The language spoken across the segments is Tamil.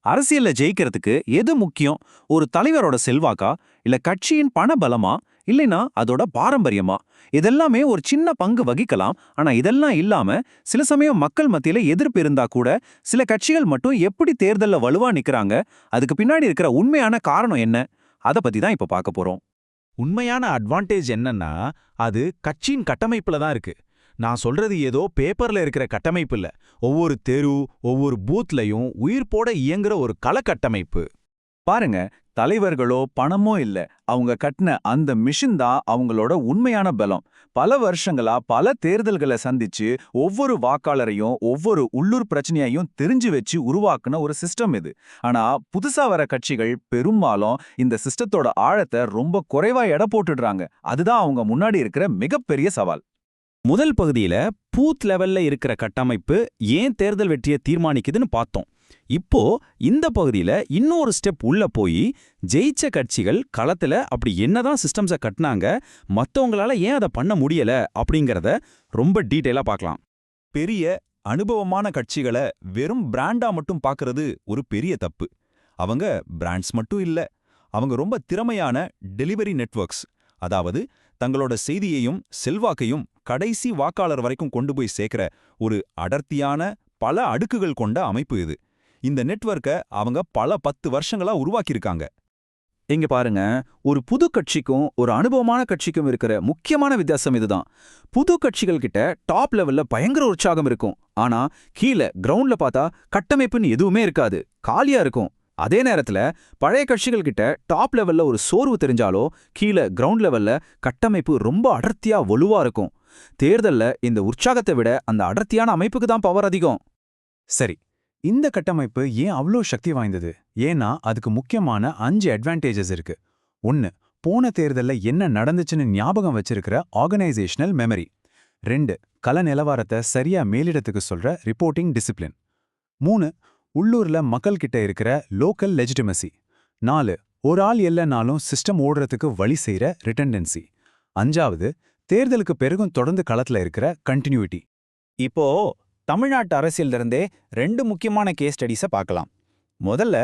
அரசியல்ல ஜெயிக்கிறதுக்கு எது முக்கியம்? ஒரு தலைவரோட செல்வாக்கா, இல்ல கட்சியின் பண பலமா, இல்லைனா அதோட பாரம்பரியமா? இதெல்லாமே ஒரு சின்ன பங்கு வகிக்கலாம். ஆனா இதெல்லாம் இல்லாம சில சமயம் மக்கள் மத்தியில எதிர்ப்பு இருந்தா கூட சில கட்சிகள் மட்டும் எப்படி தேர்தல்ல வலுவா நிக்கறாங்க? அதுக்கு பின்னாடி இருக்கிற உண்மையான காரணம் என்ன? அத பத்தி தான் இப்ப பார்க்க போறோம். உண்மையான அட்வான்டேஜ் என்னன்னா, அது கட்சியின் கட்டமைப்புல தான் இருக்கு. நான் சொல்றது ஏதோ பேப்பர்ல இருக்கிற கட்டமைப்பு இல்ல. ஒவ்வொரு தெரு, ஒவ்வொரு பூத்லயும் உயிர்ப்போட இயங்குற ஒரு கட்டமைப்பு. பாருங்க, தலைவர்களோ பணமோ இல்ல, அவங்க கட்டின அந்த மிஷின் தான் அவங்களோட உண்மையான பலம். பல வருஷங்களா பல தேர்தல்களை சந்திச்சு ஒவ்வொரு வாக்காளரையும் ஒவ்வொரு உள்ளூர் பிரச்சனையையும் தெரிஞ்சு வச்சு உருவாக்குன ஒரு சிஸ்டம் இது. ஆனா புதுசா வர கட்சிகள் பெரும்பாலும் இந்த சிஸ்டத்தோட ஆழத்தை ரொம்ப குறைவா எடை போட்டுடுறாங்க. அதுதான் அவங்க முன்னாடி இருக்கிற மிகப்பெரிய சவால். முதல் பகுதியில பூத் லெவல்ல இருக்கிற கட்டமைப்பு ஏன் தேர்தல் வெற்றியை தீர்மானிக்குதுன்னு பார்த்தோம். இப்போ இந்த பகுதியில இன்னொரு ஸ்டெப் உள்ள போய் ஜெயிச்ச கட்சிகள் களத்துல அப்படி என்னதான் சிஸ்டம்ஸை கட்டினாங்க, மத்தவங்களால ஏன் அதை பண்ண முடியல அப்படிங்கறத ரொம்ப டீட்டெயிலா பார்க்கலாம். பெரிய அனுபவமான கட்சிகளை வெறும் பிராண்டா மட்டும் பார்க்கறது ஒரு பெரிய தப்பு. அவங்க பிராண்ட்ஸ் மட்டும் இல்ல, அவங்க ரொம்ப திறமையான டெலிவரி நெட்வொர்க்ஸ். அதாவது தங்களோட செய்தியையும் செல்வாக்கையும் கடைசி வாக்காளர் வரைக்கும் கொண்டு போய் சேர்க்கிற ஒரு அடர்த்தியான பல அடுக்குகள் கொண்ட அமைப்பு இது. இந்த நெட்வொர்க்கை அவங்க பல 10 வருஷங்களா உருவாக்கியிருக்காங்க. இங்க பாருங்க, ஒரு புது கட்சிக்கும் ஒரு அனுபவமான கட்சிக்கும் இருக்கிற முக்கியமான வித்தியாசம் இதுதான். புது கட்சிகள் கிட்ட டாப் லெவல்ல பயங்கர உற்சாகம் இருக்கும். ஆனா கீழே கிரவுண்ட்ல பார்த்தா கட்டமைப்புன்னு எதுவுமே இருக்காது, காலியா இருக்கும். அதே நேரத்துல பழைய கட்சிகள் கிட்ட டாப் லெவல்ல ஒரு சோர்வு தெரிஞ்சாலோ கீழே கிரவுண்ட் லெவல்ல கட்டமைப்பு ரொம்ப அடர்த்தியா வலுவா இருக்கும். தேர்தல்ல இந்த உற்சாகத்தை விட அந்த அடர்த்தியான அமைப்புக்கு தான் பவர் அதிகம். சரி, இந்த கட்டமைப்பு ஏன் அவ்வளோ சக்தி வாய்ந்தது? ஏன்னா அதுக்கு முக்கியமான 5 அட்வான்டேஜஸ் இருக்கு. 1. போன தேர்தல்ல என்ன நடந்துச்சுன்னு ஞாபகம் வச்சிருக்கிற ஆர்கனைசேஷனல் மெமரி. 2. கள நிலவரத்தை சரியா மேலிடத்துக்கு சொல்ற ரிப்போர்ட்டிங் டிசிப்ளின். 3. உள்ளூர்ல மக்கள் கிட்ட இருக்கிற லோக்கல் லெஜிட்டிமசி. 4. ஒரு ஆள் இல்லைனாலும் சிஸ்டம் ஓடுறதுக்கு வழி செய்யற ரிட்டன்டென்சி. 5. தேர்தலுக்கு பிறகும் தொடர்ந்து களத்துல இருக்கிற கண்டினியூட்டி. இப்போ தமிழ்நாட்டு அரசியல்ல இருந்தே 2 முக்கியமான கேஸ் ஸ்டடிஸை பார்க்கலாம். முதல்ல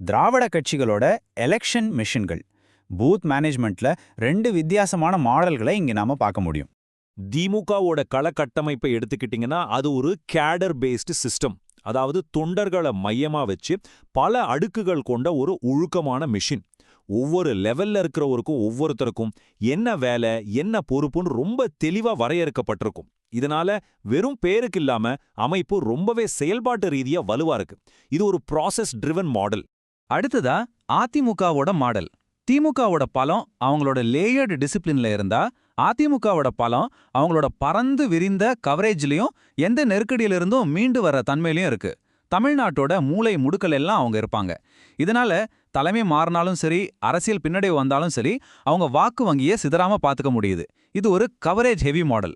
திராவிட கட்சிகளோட எலெக்ஷன் மிஷின்கள். பூத் மேனேஜ்மெண்ட்ல 2 வித்தியாசமான மாடல்களை இங்க நாம பார்க்க முடியும். திமுகவோட கள கட்டமைப்பை எடுத்துக்கிட்டிங்கன்னா அது ஒரு கேடர் பேஸ்டு சிஸ்டம். அதாவது தொண்டர்களை மையமா வச்சு பல அடுக்குகள் கொண்ட ஒரு ஒழுக்கமான மிஷின். ஒவ்வொரு லெவல்ல இருக்கிறவருக்கும் ஒவ்வொருத்தருக்கும் என்ன வேலை என்ன பொறுப்புன்னு ரொம்ப தெளிவா வரையறுக்கப்பட்டிருக்கும். இதனால வெறும் பேருக்கு இல்லாம அமைப்பு ரொம்பவே செயல்பாட்டு ரீதியா வலுவா இருக்கு. இது ஒரு ப்ராசஸ் ட்ரிவன் மாடல். அடுத்ததா அதிமுகவோட மாடல். திமுகவோட பலம் அவங்களோட லேயர்டு டிசிப்ளின்ல இருந்தா, அதிமுகவோட பலம் அவங்களோட பறந்து விரிந்த கவரேஜ்லயும் எந்த நெருக்கடியிலிருந்தும் மீண்டு வர தன்மையிலையும் இருக்கு. தமிழ்நாட்டோட மூளை முடுக்கல் எல்லாம் அவங்க இருப்பாங்க. இதனால தலைமை மாறினாலும் சரி, அரசியல் பின்னடைவு வந்தாலும் சரி, அவங்க வாக்கு வங்கியை சிதறாம பாத்துக்க முடியுது. இது ஒரு கவரேஜ் ஹெவி மாடல்.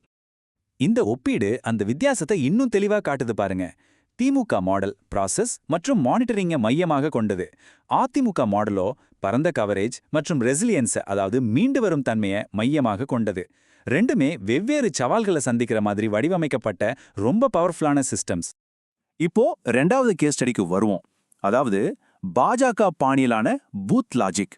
இந்த ஒப்பீடு அந்த வித்தியாசத்தை இன்னும் தெளிவா காட்டுது பாருங்க. திமுக மாடல் ப்ராசஸ் மற்றும் மானிட்டரிங்கை மையமாக கொண்டது. அதிமுக மாடலோ பரந்த கவரேஜ் மற்றும் ரெசிலியன்ஸ், அதாவது மீண்டு வரும் தன்மையை மையமாக கொண்டது. ரெண்டுமே வெவ்வேறு சவால்களை சந்திக்கிற மாதிரி வடிவமைக்கப்பட்ட ரொம்ப பவர்ஃபுல்லான சிஸ்டம்ஸ். இப்போ 2வது கேஸ் ஸ்டடிக்கு வருவோம். அதாவது பாஜக பாணியிலான பூத் லாஜிக்.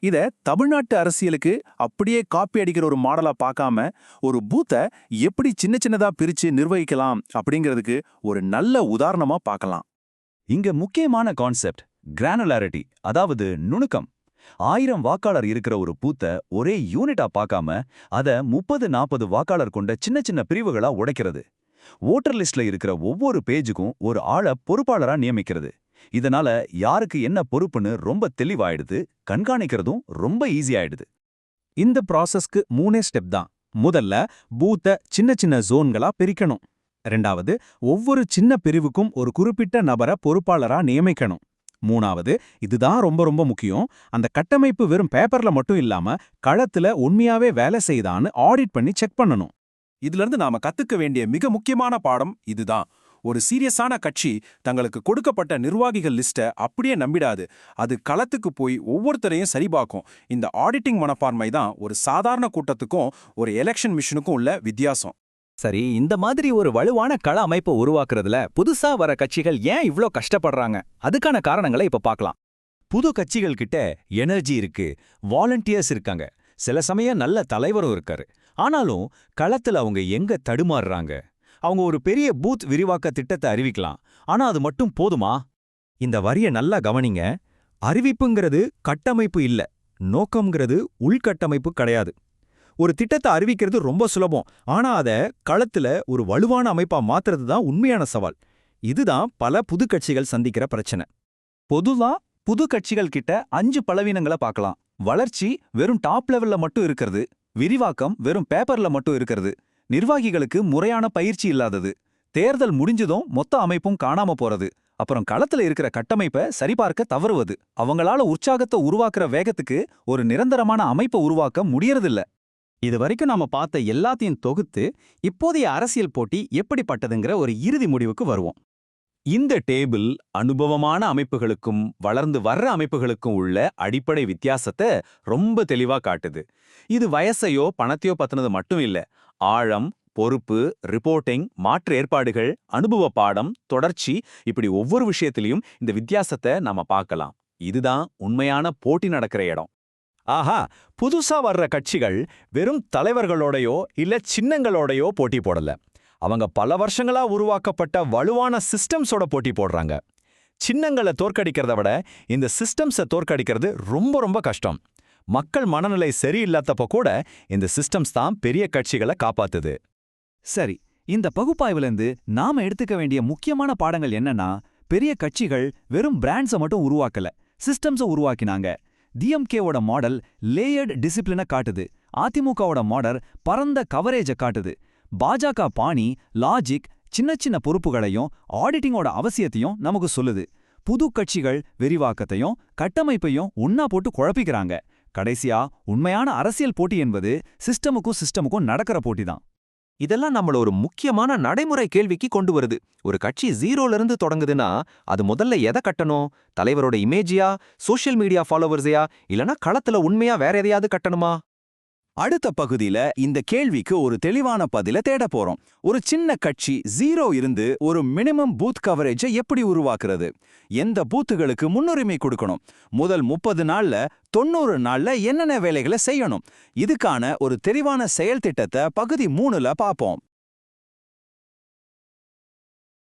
இத தமிழ்நாட்டு அரசியலுக்கு அப்படியே காப்பி அடிக்கிற ஒரு மாடலா பார்க்காம, ஒரு பூத்தை எப்படி சின்ன சின்னதா பிரிச்சு நிர்வகிக்கலாம் அப்படிங்கிறதுக்கு ஒரு நல்ல உதாரணமா பார்க்கலாம். இங்க முக்கியமான கான்செப்ட் கிரானுலாரிட்டி, அதாவது நுணுக்கம். 1000 வாக்காளர் இருக்கிற ஒரு பூத்தை ஒரே யூனிட்டா பார்க்காம அதை 30-40 வாக்காளர் கொண்ட சின்ன சின்ன பிரிவுகளா உடைக்கிறது. ஓட்டர் லிஸ்ட்ல இருக்கிற ஒவ்வொரு பேஜுக்கும் ஒரு ஆளை பொறுப்பாளரா நியமிக்கிறது. இதனால யாருக்கு என்ன பொறுப்புன்னு ரொம்ப தெளிவாயிடுது, கண்காணிக்கிறதும் ரொம்ப ஈஸி ஆயிடுது. இந்த ப்ராசஸ்க்கு 3 ஸ்டெப் தான். முதல்ல பூத்தை சின்ன சின்ன ஜோன்களா பிரிக்கணும். 2வது ஒவ்வொரு சின்ன பிரிவுக்கும் ஒரு குறிப்பிட்ட நபரை பொறுப்பாளரா நியமிக்கணும். 3வது, இதுதான் ரொம்ப ரொம்ப முக்கியம், அந்த கட்டமைப்பு வெறும் பேப்பர்ல மட்டும் இல்லாம களத்துல உண்மையாவே வேலை செய்தான்னு ஆடிட் பண்ணி செக் பண்ணணும். இதுல இருந்து நாம கத்துக்க வேண்டிய மிக முக்கியமான பாடம் இதுதான். ஒரு சீரியஸான கட்சி தங்களுக்கு கொடுக்கப்பட்ட நிர்வாகிகள் லிஸ்ட்டை அப்படியே நம்பிடாது. அது களத்துக்கு போய் ஒவ்வொருத்தரையும் சரிபார்க்கும். இந்த ஆடிட்டிங் மனப்பான்மை தான் ஒரு சாதாரண கூட்டத்துக்கும் ஒரு எலெக்ஷன் மிஷனுக்கும் உள்ள வித்தியாசம். சரி, இந்த மாதிரி ஒரு வலுவான கள அமைப்பை உருவாக்குறதுல புதுசா வர கட்சிகள் ஏன் இவ்ளோ கஷ்டப்படுறாங்க? அதுக்கான காரணங்களை இப்ப பார்க்கலாம். புது கட்சிகள் கிட்ட எனர்ஜி இருக்கு, வாலண்டியர்ஸ் இருக்காங்க, சில சமயம் நல்ல தலைவரும் இருக்காரு. ஆனாலும் களத்துல அவங்க எங்க தடுமாறுறாங்க? அவங்க ஒரு பெரிய பூத் விரிவாக்க திட்டத்தை அறிவிக்கலாம், ஆனா அது மட்டும் போதுமா? இந்த வரிய நல்லா கவனிங்க. அறிவிப்புங்கிறது கட்டமைப்பு இல்ல, நோக்கம்ங்கிறது உள்கட்டமைப்பு கிடையாது. ஒரு திட்டத்தை அறிவிக்கிறது ரொம்ப சுலபம், ஆனா அத களத்துல ஒரு வலுவான அமைப்பா மாத்துறது தான் உண்மையான சவால். இதுதான் பல புது கட்சிகள் சந்திக்கிற பிரச்சனை. பொதுவா புது கட்சிகள் கிட்ட 5 பலவீனங்களை பார்க்கலாம். வளர்ச்சி வெறும் டாப் லெவல்ல மட்டும் இருக்கிறது, விரிவாக்கம் வெறும் பேப்பர்ல மட்டும் இருக்கிறது, நிர்வாகிகளுக்கு முறையான பயிற்சி இல்லாதது, தேர்தல் முடிஞ்சதும் மொத்த அமைப்பும் காணாம போறது, அப்புறம் களத்துல இருக்கிற கட்டமைப்பை சரிபார்க்க தவறுவது. அவங்களால உற்சாகத்தை உருவாக்குற வேகத்துக்கு ஒரு நிரந்தரமான அமைப்பை உருவாக்க முடியறதில்ல. இது வரைக்கும் நாம பார்த்த எல்லாத்தையும் தொகுத்து இப்போதைய அரசியல் போட்டி எப்படிப்பட்டதுங்கிற ஒரு இறுதி முடிவுக்கு வருவோம். இந்த டேபிள் அனுபவமான அமைப்புகளுக்கும் வளர்ந்து வர்ற அமைப்புகளுக்கும் உள்ள அடிப்படை வித்தியாசத்தை ரொம்ப தெளிவா காட்டுது. இது வயசையோ பணத்தையோ பத்தினது மட்டும் இல்ல. ஆழம், பொறுப்பு, ரிப்போர்ட்டிங், மாற்று ஏற்பாடுகள், அனுபவ பாடம், தொடர்ச்சி, இப்படி ஒவ்வொரு விஷயத்திலையும் இந்த வித்தியாசத்தை நாம பார்க்கலாம். இதுதான் உண்மையான போட்டி நடக்கிற இடம். ஆஹா, புதுசா வர்ற கட்சிகள் வெறும் தலைவர்களோடையோ இல்ல சின்னங்களோடையோ போட்டி போடல. அவங்க பல வருஷங்களா உருவாக்கப்பட்ட வலுவான சிஸ்டம்ஸோட போட்டி போடுறாங்க. சின்னங்களை தோற்கடிக்கிறத விட இந்த சிஸ்டம்ஸை தோற்கடிக்கிறது ரொம்ப ரொம்ப கஷ்டம். மக்கள் மனநிலை சரியில்லாதப்ப கூட இந்த சிஸ்டம்ஸ் தான் பெரிய கட்சிகளை காப்பாத்துது. சரி, இந்த பகுப்பாய்வுலேருந்து நாம எடுத்துக்க வேண்டிய முக்கியமான பாடங்கள் என்னன்னா, பெரிய கட்சிகள் வெறும் பிராண்ட்ஸை மட்டும் உருவாக்கல, சிஸ்டம்ஸை உருவாக்கினாங்க. டிஎம்கேவோட மாடல் லேயர்டு டிசிப்ளினை காட்டுது, அதிமுகவோட மாடல் பரந்த கவரேஜை காட்டுது, பாஜக பாணி லாஜிக், சின்ன சின்ன பொறுப்புகளையும் ஆடிட்டிங்கோட அவசியத்தையும் நமக்கு சொல்லுது. புது கட்சிகள் விரிவாக்கத்தையும் கட்டமைப்பையும் ஒன்னா போட்டு குழப்பிக்கிறாங்க. கடைசியா உண்மையான அரசியல் போட்டி என்பது சிஸ்டமுக்கும் நடக்கிற போட்டி தான். இதெல்லாம் நம்மள ஒரு முக்கியமான நடைமுறை கேள்விக்கு கொண்டு வருது. ஒரு கட்சி 0ல இருந்து தொடங்குதுன்னா அது முதல்ல எதை கட்டணும்? தலைவரோட இமேஜியா, சோஷியல் மீடியா ஃபாலோவர்ஸையா, இல்லனா களத்துல உண்மையா வேற எதையாவது கட்டணுமா? அடுத்த பகுதியில இந்த கேள்விக்கு ஒரு தெளிவான பதில தேட போறோம். ஒரு சின்ன கட்சி 0 இருந்து ஒரு மினிமம் பூத் கவரேஜை எப்படி உருவாக்குறது? எந்த பூத்துகளுக்கு முன்னுரிமை கொடுக்கணும்? முதல் 30 நாள்ல 90 நாள்ல என்னென்ன வேலைகளை செய்யணும்? இதுக்கான ஒரு தெளிவான செயல் திட்டத்தை பகுதி 3ல பார்ப்போம்.